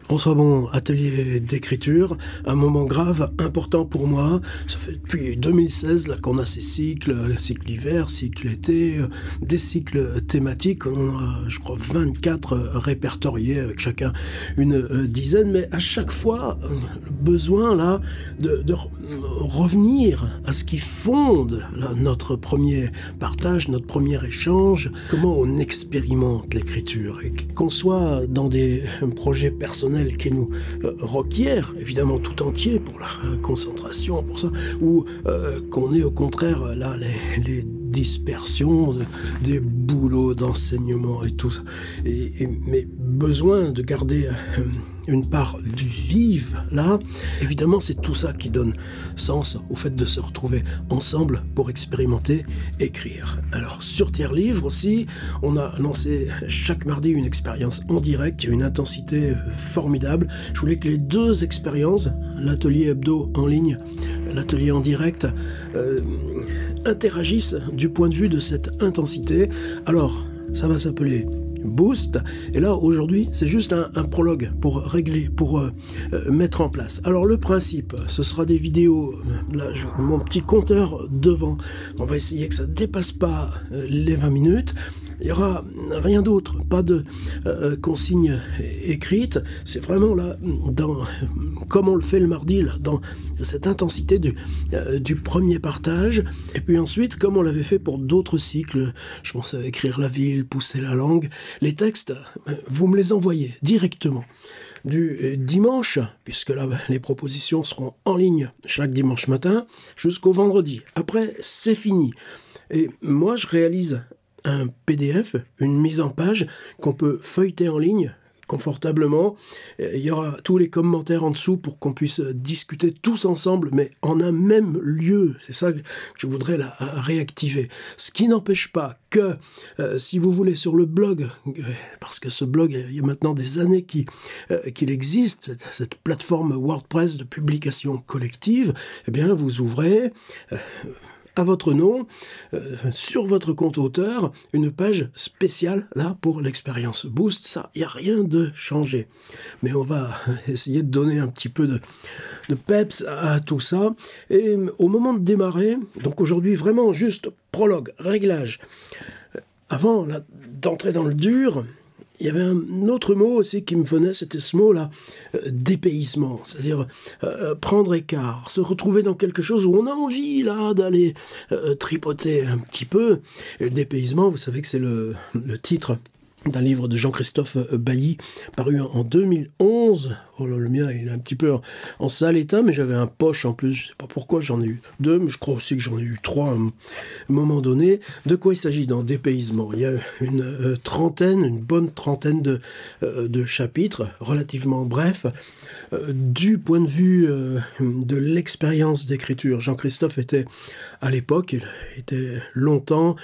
François Bon, atelier d'écriture, un moment grave, important pour moi. Ça fait depuis 2016 là, qu'on a ces cycles, cycle hiver, cycle été, des cycles thématiques. On a, je crois, 24 répertoriés, avec chacun une dizaine. Mais à chaque fois, le besoin là, de revenir à ce qui fonde là, notre premier partage, notre premier échange. Comment on expérimente l'écriture. Et qu'on soit dans des projets personnels qui nous requiert évidemment tout entier pour la concentration, pour ça, ou qu'on ait au contraire là les dispersions des boulots d'enseignement et tout ça. Mais besoin de garder une part vive là, évidemment c'est tout ça qui donne sens au fait de se retrouver ensemble pour expérimenter, écrire. Alors sur Tiers Livre aussi, on a lancé chaque mardi une expérience en direct, qui a une intensité formidable. Je voulais que les deux expériences, l'atelier hebdo en ligne, l'atelier en direct, interagissent du point de vue de cette intensité. Alors ça va s'appeler Boost, et là aujourd'hui c'est juste un prologue pour régler, pour mettre en place. Alors le principe, ce sera des vidéos, là mon petit compteur devant, on va essayer que ça ne dépasse pas les 20 minutes. Il n'y aura rien d'autre, pas de consignes écrites. C'est vraiment là, comme on le fait le mardi, là, dans cette intensité du premier partage. Et puis ensuite, comme on l'avait fait pour d'autres cycles, je pense à écrire la ville, pousser la langue, les textes, vous me les envoyez directement. Du dimanche, puisque là les propositions seront en ligne chaque dimanche matin, jusqu'au vendredi. Après, c'est fini. Et moi, je réalise un PDF, une mise en page qu'on peut feuilleter en ligne confortablement. Il y aura tous les commentaires en dessous pour qu'on puisse discuter tous ensemble, mais en un même lieu. C'est ça que je voudrais là réactiver. Ce qui n'empêche pas que, si vous voulez, sur le blog, parce que ce blog, il y a maintenant des années qu'il existe, cette plateforme WordPress de publication collective, eh bien, vous ouvrez à votre nom, sur votre compte auteur, une page spéciale là pour l'expérience Boost. Ça, il n'y a rien de changé. Mais on va essayer de donner un petit peu de peps à tout ça. Et au moment de démarrer, donc aujourd'hui vraiment juste prologue, réglage. Avant d'entrer dans le dur, il y avait un autre mot aussi qui me venait, c'était ce mot-là, dépaysement, c'est-à-dire prendre écart, se retrouver dans quelque chose où on a envie là d'aller tripoter un petit peu. Et le dépaysement, vous savez que c'est le titre d'un livre de Jean-Christophe Bailly, paru en 2011. Oh là, le mien, il est un petit peu en sale état, mais j'avais un poche en plus. Je ne sais pas pourquoi j'en ai eu 2, mais je crois aussi que j'en ai eu 3 à un moment donné. De quoi il s'agit dans Dépaysement? Il y a une bonne trentaine de chapitres, relativement brefs, du point de vue de l'expérience d'écriture. Jean-Christophe était, à l'époque, il était longtemps,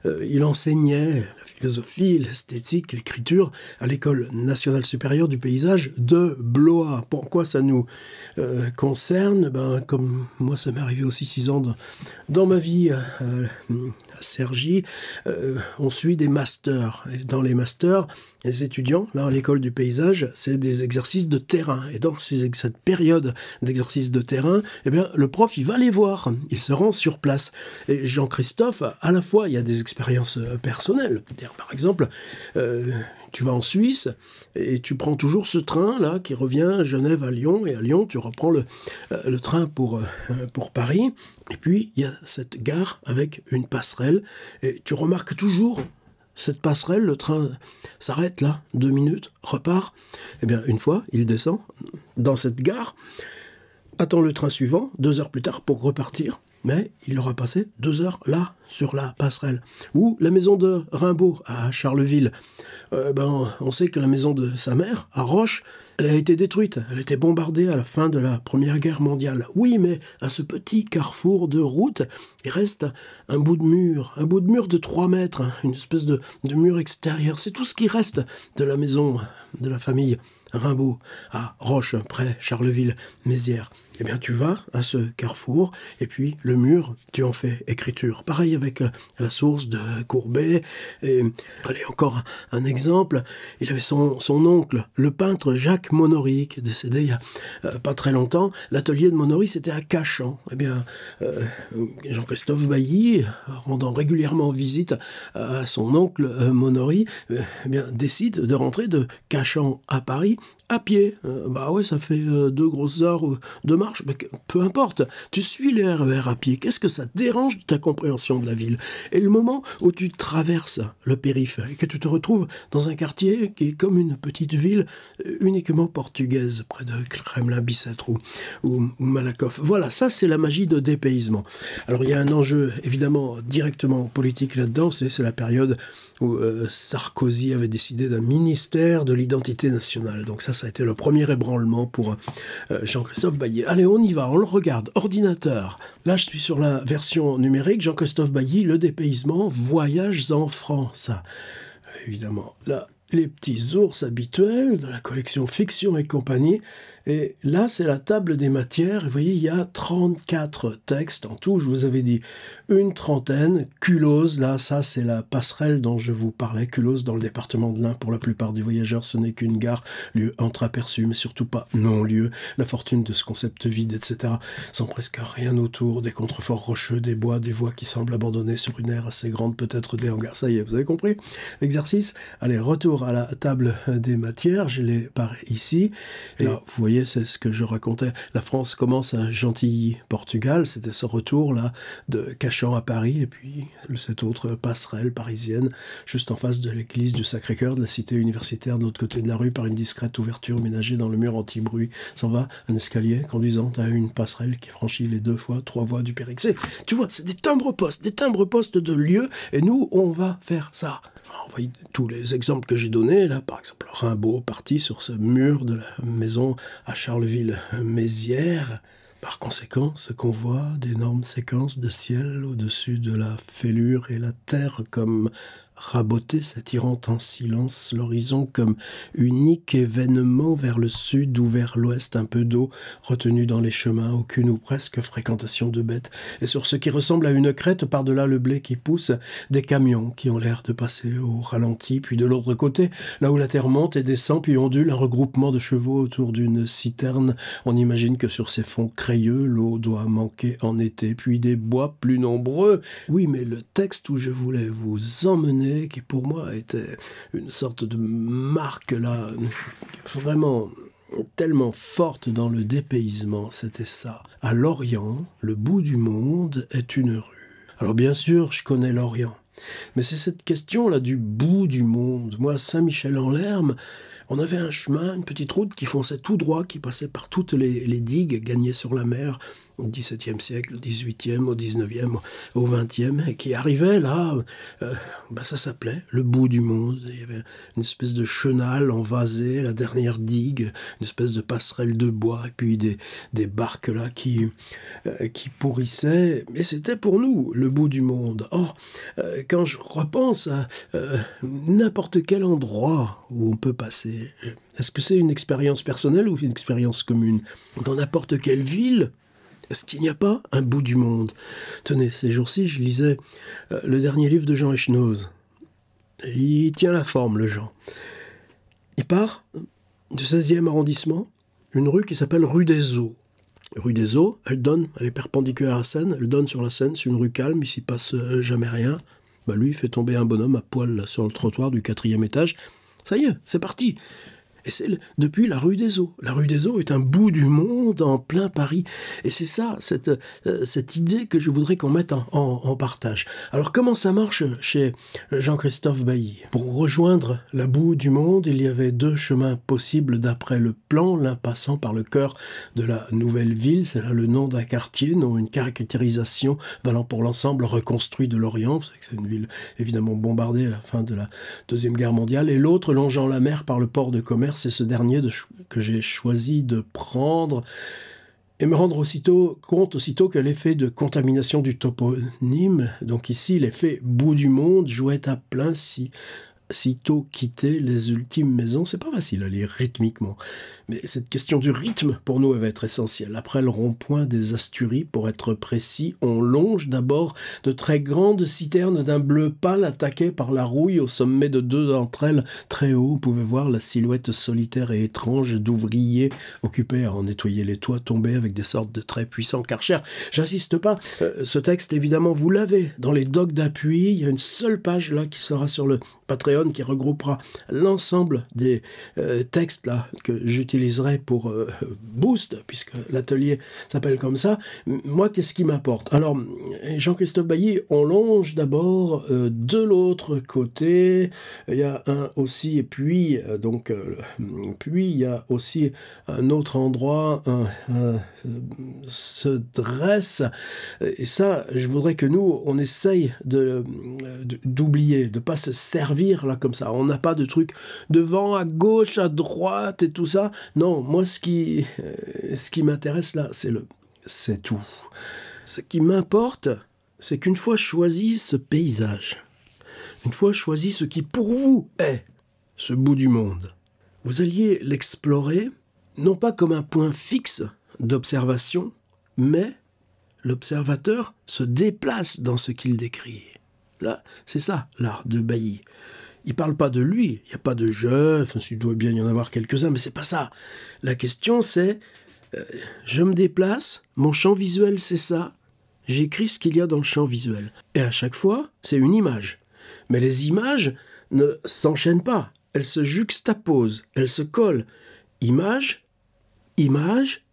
il enseignait la philosophie, l'esthétique, l'écriture à l'École nationale supérieure du paysage de Blois. Pourquoi ça nous concerne? Comme moi, ça m'est arrivé aussi 6 ans dans ma vie à Cergy, on suit des masters. Et dans les masters, les étudiants, là, à l'école du paysage, c'est des exercices de terrain. Et dans cette période d'exercice de terrain, eh bien, le prof, il va les voir. Il se rend sur place. Et Jean-Christophe, à la fois, il y a des expériences personnelles. Par exemple, tu vas en Suisse et tu prends toujours ce train-là qui revient Genève à Lyon. Et à Lyon, tu reprends le train pour Paris. Et puis, il y a cette gare avec une passerelle. Et tu remarques toujours cette passerelle, le train s'arrête là, 2 minutes, repart. Eh bien, une fois, il descend dans cette gare, attend le train suivant, 2 heures plus tard pour repartir. Mais il aura passé 2 heures là, sur la passerelle. Ou la maison de Rimbaud, à Charleville. On sait que la maison de sa mère, à Roche, elle a été détruite. Elle a été bombardée à la fin de la Première Guerre mondiale. Oui, mais à ce petit carrefour de route, il reste un bout de mur de 3 mètres, une espèce de mur extérieur. C'est tout ce qui reste de la maison de la famille Rimbaud, à Roche, près Charleville-Mézières. eh bien tu vas à ce carrefour, et puis le mur, tu en fais écriture. Pareil avec la source de Courbet. Et allez, encore un exemple, il avait son oncle, le peintre Jacques Monory, qui est décédé il y a pas très longtemps. L'atelier de Monory, c'était à Cachan. Eh bien, Jean-Christophe Bailly, rendant régulièrement visite à son oncle Monory, eh bien, décide de rentrer de Cachan à Paris à pied. Bah ouais, ça fait 2 grosses heures de marche, mais peu importe. Tu suis les RER à pied. Qu'est-ce que ça dérange de ta compréhension de la ville? Et le moment où tu traverses le périph' et que tu te retrouves dans un quartier qui est comme une petite ville uniquement portugaise, près de Kremlin-Bicêtre ou Malakoff. Voilà, ça c'est la magie de dépaysement. Alors il y a un enjeu évidemment directement politique là-dedans, c'est la période où Sarkozy avait décidé d'un ministère de l'identité nationale. Donc ça a été le premier ébranlement pour Jean-Christophe Bailly. Allez, on y va, on le regarde. Ordinateur. Là, je suis sur la version numérique. Jean-Christophe Bailly, le dépaysement, voyages en France. Évidemment, là, les petits ours habituels de la collection Fiction et compagnie. Et là, c'est la table des matières. Vous voyez, il y a 34 textes en tout, je vous avais dit une trentaine. Culose, là, ça, c'est la passerelle dont je vous parlais. Culose, dans le département de l'Ain, pour la plupart des voyageurs, ce n'est qu'une gare, lieu entreaperçu, mais surtout pas non-lieu. La fortune de ce concept vide, etc., sans presque rien autour, des contreforts rocheux, des bois, des voies qui semblent abandonnées sur une aire assez grande, peut-être des hangars. Ça y est, vous avez compris l'exercice? Allez, retour à la table des matières, je l'ai par ici. Et là, vous voyez, c'est ce que je racontais. La France commence à Gentilly-Portugal, c'était ce retour-là de Cachan à Paris, et puis cette autre passerelle parisienne, juste en face de l'église du Sacré-Cœur, de la cité universitaire, de l'autre côté de la rue, par une discrète ouverture ménagée dans le mur anti-bruit. S'en va un escalier conduisant à une passerelle qui franchit les 2 fois 3 voies du Périxé. Tu vois, c'est des timbres-postes de lieux, et nous, on va faire ça. Alors, vous voyez tous les exemples que j'ai donnés, là, par exemple, Rimbaud parti sur ce mur de la maison à Charleville-Mézières. Par conséquent, ce qu'on voit d'énormes séquences de ciel au-dessus de la fêlure et la terre comme raboter, s'attirant en silence l'horizon comme unique événement vers le sud ou vers l'ouest, un peu d'eau retenue dans les chemins, aucune ou presque fréquentation de bêtes, et sur ce qui ressemble à une crête par-delà le blé qui pousse, des camions qui ont l'air de passer au ralenti, puis de l'autre côté, là où la terre monte et descend, puis ondule, un regroupement de chevaux autour d'une citerne. On imagine que sur ces fonds crayeux, l'eau doit manquer en été, puis des bois plus nombreux. Oui, mais le texte où je voulais vous emmener, qui pour moi était une sorte de marque là, vraiment tellement forte dans le dépaysement, c'était ça. À Lorient, le bout du monde est une rue. Alors bien sûr, je connais Lorient, mais c'est cette question-là du bout du monde. Moi, à Saint-Michel-en-Lerme, on avait un chemin, une petite route qui fonçait tout droit, qui passait par toutes les digues gagnées sur la mer, au XVIIe siècle, au XVIIIe, au XIXe, au XXe, et qui arrivait là, ça s'appelait le bout du monde. Il y avait une espèce de chenal envasé, la dernière digue, une espèce de passerelle de bois, et puis des barques là qui pourrissaient. Mais c'était pour nous le bout du monde. Or, quand je repense à n'importe quel endroit où on peut passer, est-ce que c'est une expérience personnelle ou une expérience commune? Dans n'importe quelle ville, est-ce qu'il n'y a pas un bout du monde? Tenez, ces jours-ci, je lisais le dernier livre de Jean Echenoz. Il tient la forme, le Jean. Il part du 16e arrondissement, une rue qui s'appelle rue des Eaux. Rue des Eaux, elle est perpendiculaire à la Seine, elle donne sur la Seine, c'est une rue calme, il s'y passe jamais rien. Lui, il fait tomber un bonhomme à poil là, sur le trottoir du 4e étage. Ça y est, c'est parti. Et c'est depuis la rue des Eaux. La rue des Eaux est un bout du monde en plein Paris. Et c'est ça, cette idée que je voudrais qu'on mette en partage. Alors comment ça marche chez Jean-Christophe Bailly? Pour rejoindre la bout du monde, il y avait 2 chemins possibles d'après le plan, l'un passant par le cœur de la nouvelle ville. C'est là le nom d'un quartier, non une caractérisation valant pour l'ensemble reconstruit de l'Orient. C'est une ville évidemment bombardée à la fin de la Deuxième Guerre mondiale. Et l'autre longeant la mer par le port de commerce. C'est ce dernier que j'ai choisi de prendre et me rendre compte aussitôt que l'effet de contamination du toponyme, donc ici l'effet bout du monde, jouait à plein si sitôt quitté les ultimes maisons. C'est pas facile à lire rythmiquement. Mais cette question du rythme, pour nous, elle va être essentielle. Après le rond-point des Asturies, pour être précis, on longe d'abord de très grandes citernes d'un bleu pâle attaquées par la rouille. Au sommet de deux d'entre elles, très haut, vous pouvez voir la silhouette solitaire et étrange d'ouvriers occupés à en nettoyer les toits tombés avec des sortes de très puissants karchers. J'insiste pas. Ce texte, évidemment, vous l'avez dans les docs d'appui. Il y a une seule page là qui sera sur le Patreon qui regroupera l'ensemble des textes là que j'utiliserai pour Boost, puisque l'atelier s'appelle comme ça. Moi, qu'est-ce qui m'importe? Alors, Jean-Christophe Bailly, on longe d'abord de l'autre côté. Il y a un aussi, et puis puis il y a aussi un autre endroit se dresse. Et ça, je voudrais que nous, on essaye d'oublier, de pas se servir là comme ça. On n'a pas de truc devant, à gauche, à droite et tout ça. Non, moi, ce qui m'intéresse là, c'est tout. Ce qui m'importe, c'est qu'une fois choisi ce paysage, une fois choisi ce qui pour vous est ce bout du monde, vous alliez l'explorer, non pas comme un point fixe d'observation, mais l'observateur se déplace dans ce qu'il décrit. Là, c'est ça, l'art de Bailly. Il ne parle pas de lui, il n'y a pas de je, enfin, il doit bien y en avoir quelques-uns, mais c'est pas ça. La question, c'est, je me déplace, mon champ visuel, c'est ça, j'écris ce qu'il y a dans le champ visuel. Et à chaque fois, c'est une image. Mais les images ne s'enchaînent pas, elles se juxtaposent, elles se collent. Image, image,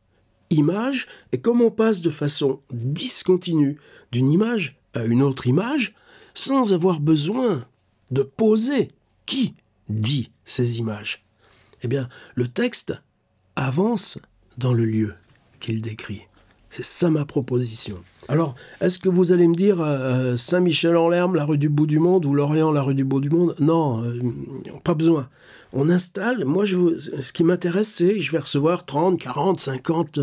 image, et comme on passe de façon discontinue d'une image à une autre image, sans avoir besoin de poser qui dit ces images, eh bien, le texte avance dans le lieu qu'il décrit. C'est ça ma proposition. Alors, est-ce que vous allez me dire Saint-Michel-en-Lerme, la rue du bout du monde, ou Lorient, la rue du bout du monde? Non, pas besoin. On installe, moi ce qui m'intéresse, c'est que je vais recevoir 30, 40, 50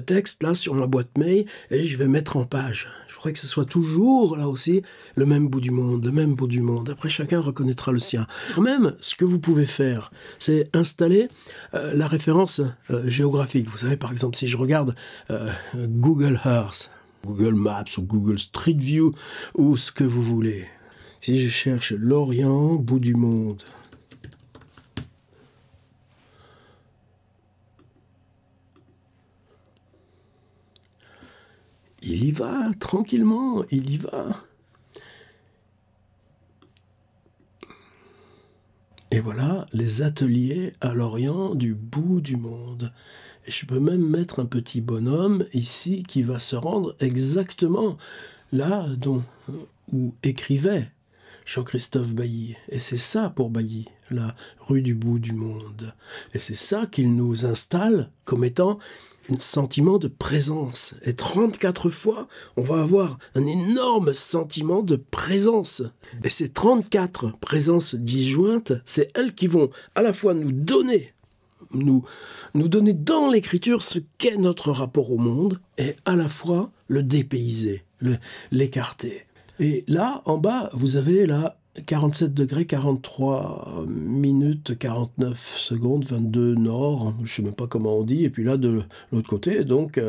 textes là sur ma boîte mail et je vais mettre en page. Je voudrais que ce soit toujours là aussi le même bout du monde, le même bout du monde. Après, chacun reconnaîtra le sien. Même, ce que vous pouvez faire, c'est installer la référence géographique. Vous savez, par exemple, si je regarde Google Earth, Google Maps ou Google Street View ou ce que vous voulez. Si je cherche Lorient, bout du monde, il y va, tranquillement, il y va. Et voilà les ateliers à Lorient du bout du monde. Et je peux même mettre un petit bonhomme ici qui va se rendre exactement là où écrivait Jean-Christophe Bailly. Et c'est ça pour Bailly, la rue du bout du monde. Et c'est ça qu'il nous installe comme étant un sentiment de présence. Et 34 fois, on va avoir un énorme sentiment de présence. Et ces 34 présences disjointes, c'est elles qui vont à la fois nous donner dans l'écriture ce qu'est notre rapport au monde et à la fois le dépayser, l'écarter. Et là, en bas, vous avez là 47 degrés, 43 minutes, 49 secondes, 22 nord, je ne sais même pas comment on dit, et puis là, de l'autre côté, donc,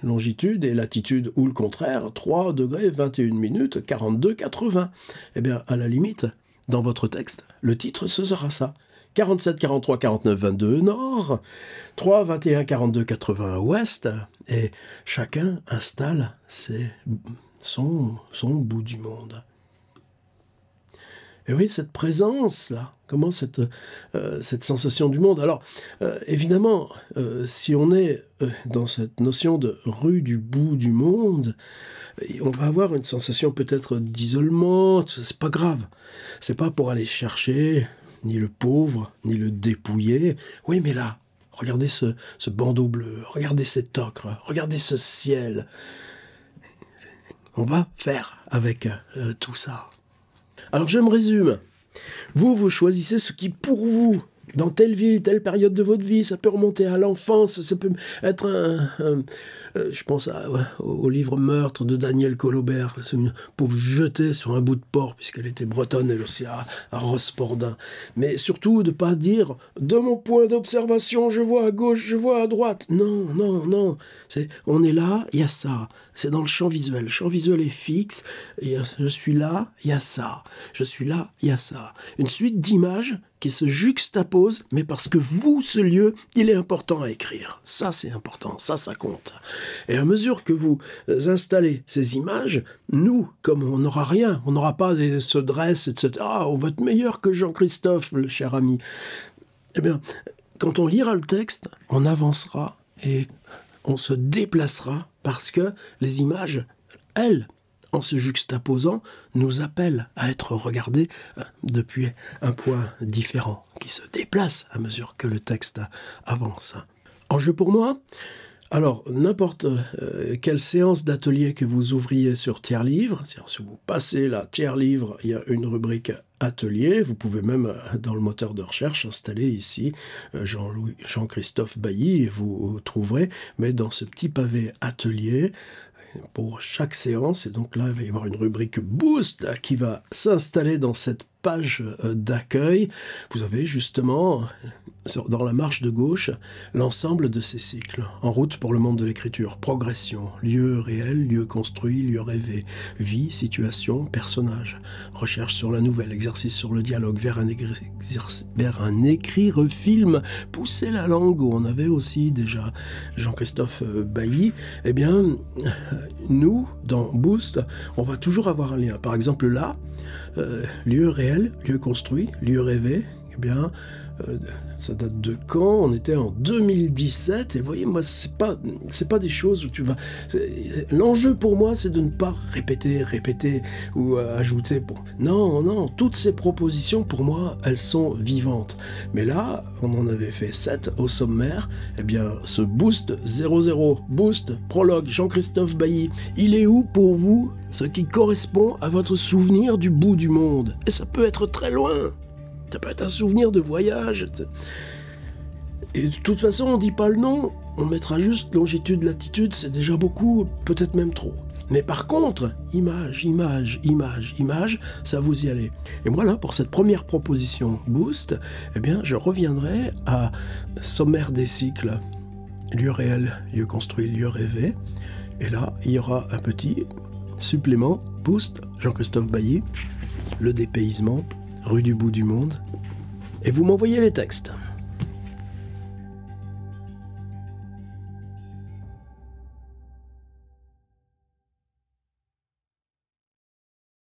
longitude et latitude, ou le contraire, 3 degrés, 21 minutes, 42, 80. Eh bien, à la limite, dans votre texte, le titre, ce sera ça. 47, 43, 49, 22 nord, 3, 21, 42, 80 ouest, et chacun installe son bout du monde. Et oui, cette présence-là, comment cette sensation du monde. Alors, évidemment, si on est dans cette notion de rue du bout du monde, on va avoir une sensation peut-être d'isolement, c'est pas grave. C'est pas pour aller chercher ni le pauvre, ni le dépouillé. Oui, mais là, regardez ce bandeau bleu, regardez cet ocre, regardez ce ciel. On va faire avec tout ça. Alors je me résume. Vous choisissez ce qui pour vous dans telle vie, telle période de votre vie, ça peut remonter à l'enfance, ça peut être je pense au livre Meurtre de Daniel Colobert, c'est une pauvre jetée sur un bout de porc, puisqu'elle était bretonne, elle aussi, à Rospordin. Mais surtout, de ne pas dire, de mon point d'observation, je vois à gauche, je vois à droite. Non, non, non. On est là, il y a ça. C'est dans le champ visuel. Le champ visuel est fixe. Je suis là, il y a ça. Je suis là, il y a ça. Une suite d'images qui se juxtaposent, mais parce que vous, ce lieu, il est important à écrire. Ça, c'est important. Ça compte. Et à mesure que vous installez ces images, nous, comme on n'aura rien, on n'aura pas ce dress, etc. Ah, on va être meilleur que Jean-Christophe, le cher ami. Eh bien, quand on lira le texte, on avancera et on se déplacera parce que les images, elles, en se juxtaposant, nous appellent à être regardés depuis un point différent, qui se déplace à mesure que le texte avance. Enjeu pour moi ? Alors, n'importe quelle séance d'atelier que vous ouvriez sur Tiers-Livre, si vous passez la Tiers-Livre, il y a une rubrique atelier. Vous pouvez même, dans le moteur de recherche, installer ici Jean-Christophe Bailly, et vous trouverez, mais dans ce petit pavé atelier, pour chaque séance, et donc là, il va y avoir une rubrique Boost qui va s'installer dans cette page d'accueil. Vous avez justement, dans la marge de gauche, l'ensemble de ces cycles. En route pour le monde de l'écriture. Progression, lieu réel, lieu construit, lieu rêvé. Vie, situation, personnage. Recherche sur la nouvelle, exercice sur le dialogue, vers un écrire-film. Pousser la langue, où on avait aussi déjà Jean-Christophe Bailly. Eh bien, nous, dans Boost, on va toujours avoir un lien. Par exemple, là, lieu réel, lieu construit, lieu rêvé, eh bien, ça date de quand? On était en 2017, et vous voyez, moi, c'est pas des choses où tu vas... L'enjeu pour moi, c'est de ne pas répéter ou ajouter. Non, toutes ces propositions, pour moi, elles sont vivantes. Mais là, on en avait fait 7 au sommaire. Eh bien, ce Boost 00, Boost, prologue, Jean-Christophe Bailly, il est où pour vous ce qui correspond à votre souvenir du bout du monde? Et ça peut être très loin. Ça peut être un souvenir de voyage. Et de toute façon, on ne dit pas le nom. On mettra juste longitude, latitude, c'est déjà beaucoup, peut-être même trop. Mais par contre, image, ça vous y allez. Et moi là, pour cette première proposition Boost, eh bien, je reviendrai à sommaire des cycles. Lieu réel, lieu construit, lieu rêvé. Et là, il y aura un petit supplément Boost, Jean-Christophe Bailly, le dépaysement, rue du bout du monde, et vous m'envoyez les textes.